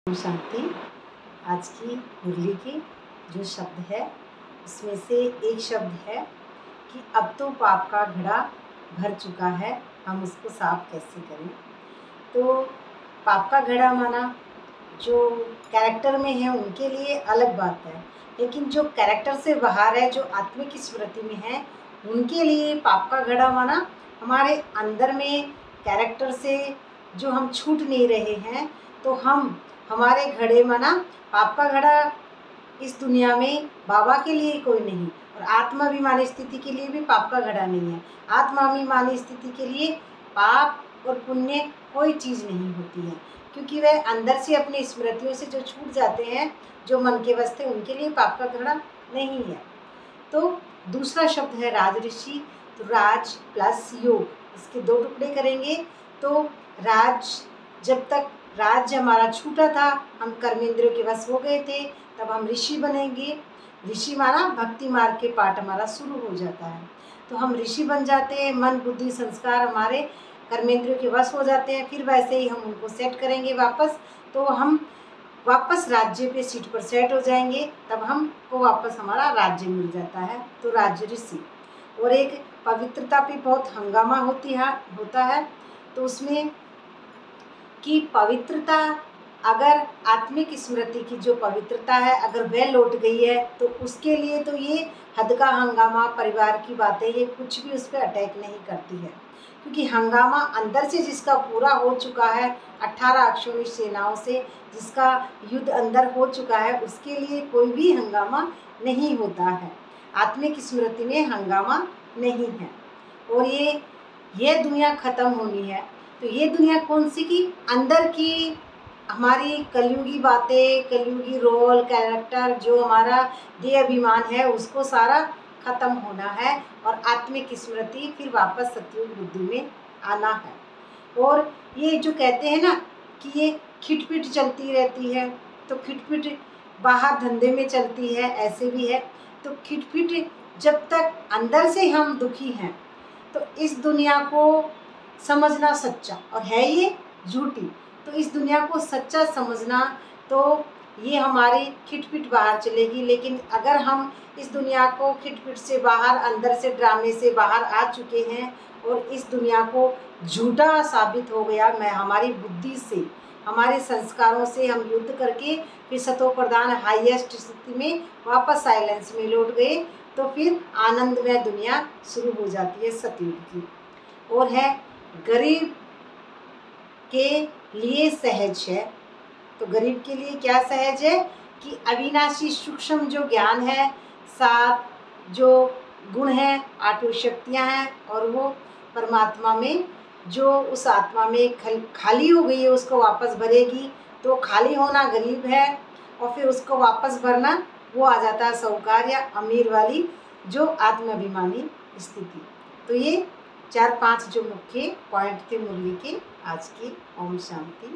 ओम शांति। आज की मुरली की जो शब्द है उसमें से एक शब्द है कि अब तो पाप का घड़ा भर चुका है, हम उसको साफ कैसे करें। तो पाप का घड़ा माना जो कैरेक्टर में है उनके लिए अलग बात है, लेकिन जो कैरेक्टर से बाहर है, जो आत्मिक स्मृति में है, उनके लिए पाप का घड़ा माना हमारे अंदर में कैरेक्टर से जो हम छूट नहीं रहे हैं, तो हमारे घड़े माना पाप का घड़ा इस दुनिया में बाबा के लिए कोई नहीं, और आत्माभिमानी स्थिति के लिए भी पाप का घड़ा नहीं है। आत्माभिमानी स्थिति के लिए पाप और पुण्य कोई चीज़ नहीं होती है, क्योंकि वह अंदर से अपनी स्मृतियों से जो छूट जाते हैं, जो मन के वश थे, उनके लिए पाप का घड़ा नहीं है। तो दूसरा शब्द है राज ऋषि। तो राज प्लस योग, इसके दो टुकड़े करेंगे। तो राज, जब तक राज्य हमारा छूटा था, हम कर्मेंद्रियों के वश हो गए थे, तब हम ऋषि बनेंगे। ऋषि माना भक्ति मार्ग के पाठ हमारा शुरू हो जाता है, तो हम ऋषि बन जाते हैं। मन बुद्धि संस्कार हमारे कर्मेंद्रियों के वश हो जाते हैं। फिर वैसे ही हम उनको सेट करेंगे वापस, तो हम वापस राज्य पे सीट पर सेट हो जाएंगे, तब हमको वापस हमारा राज्य मिल जाता है। तो राज्य ऋषि। और एक पवित्रता पे बहुत हंगामा होता है। तो उसमें कि पवित्रता, अगर आत्मिक स्मृति की जो पवित्रता है, अगर वह लौट गई है, तो उसके लिए तो ये हद का हंगामा, परिवार की बातें, ये कुछ भी उस पर अटैक नहीं करती है, क्योंकि हंगामा अंदर से जिसका पूरा हो चुका है, 18 अक्षौणी सेनाओं से जिसका युद्ध अंदर हो चुका है, उसके लिए कोई भी हंगामा नहीं होता है। आत्मिक स्मृति में हंगामा नहीं है। और ये दुनिया खत्म होनी है। तो ये दुनिया कौन सी की? अंदर की हमारी कलयुगी बातें, कलयुगी रोल कैरेक्टर, जो हमारा देह अभिमान है, उसको सारा खत्म होना है, और आत्मिक स्मृति फिर वापस सतयुग बुद्धि में आना है। और ये जो कहते हैं ना कि ये खिटपिट चलती रहती है, तो खिटपिट बाहर धंधे में चलती है, ऐसे भी है। तो खिटपिट जब तक अंदर से हम दुखी हैं, तो इस दुनिया को समझना सच्चा, और है ये झूठी, तो इस दुनिया को सच्चा समझना, तो ये हमारी खिटपिट बाहर चलेगी। लेकिन अगर हम इस दुनिया को खिटपिट से बाहर, अंदर से ड्रामे से बाहर आ चुके हैं, और इस दुनिया को झूठा साबित हो गया, मैं हमारी बुद्धि से, हमारे संस्कारों से हम युद्ध करके फिर सतो प्रधान हाईएस्ट स्थिति में वापस साइलेंस में लौट गए, तो फिर आनंदमय दुनिया शुरू हो जाती है सतयुग की। और है गरीब के लिए सहज है। तो गरीब के लिए क्या सहज है? कि अविनाशी सूक्ष्म जो ज्ञान है, 7 जो गुण हैं, 8 शक्तियाँ हैं, और वो परमात्मा में जो उस आत्मा में खाली हो गई है, उसको वापस भरेगी। तो खाली होना गरीब है, और फिर उसको वापस भरना वो आ जाता है साहूकार या अमीर वाली जो आत्माभिमानी स्थिति। तो ये 4-5 जो मुख्य पॉइंट थे मुरली के आज की। ओम शांति।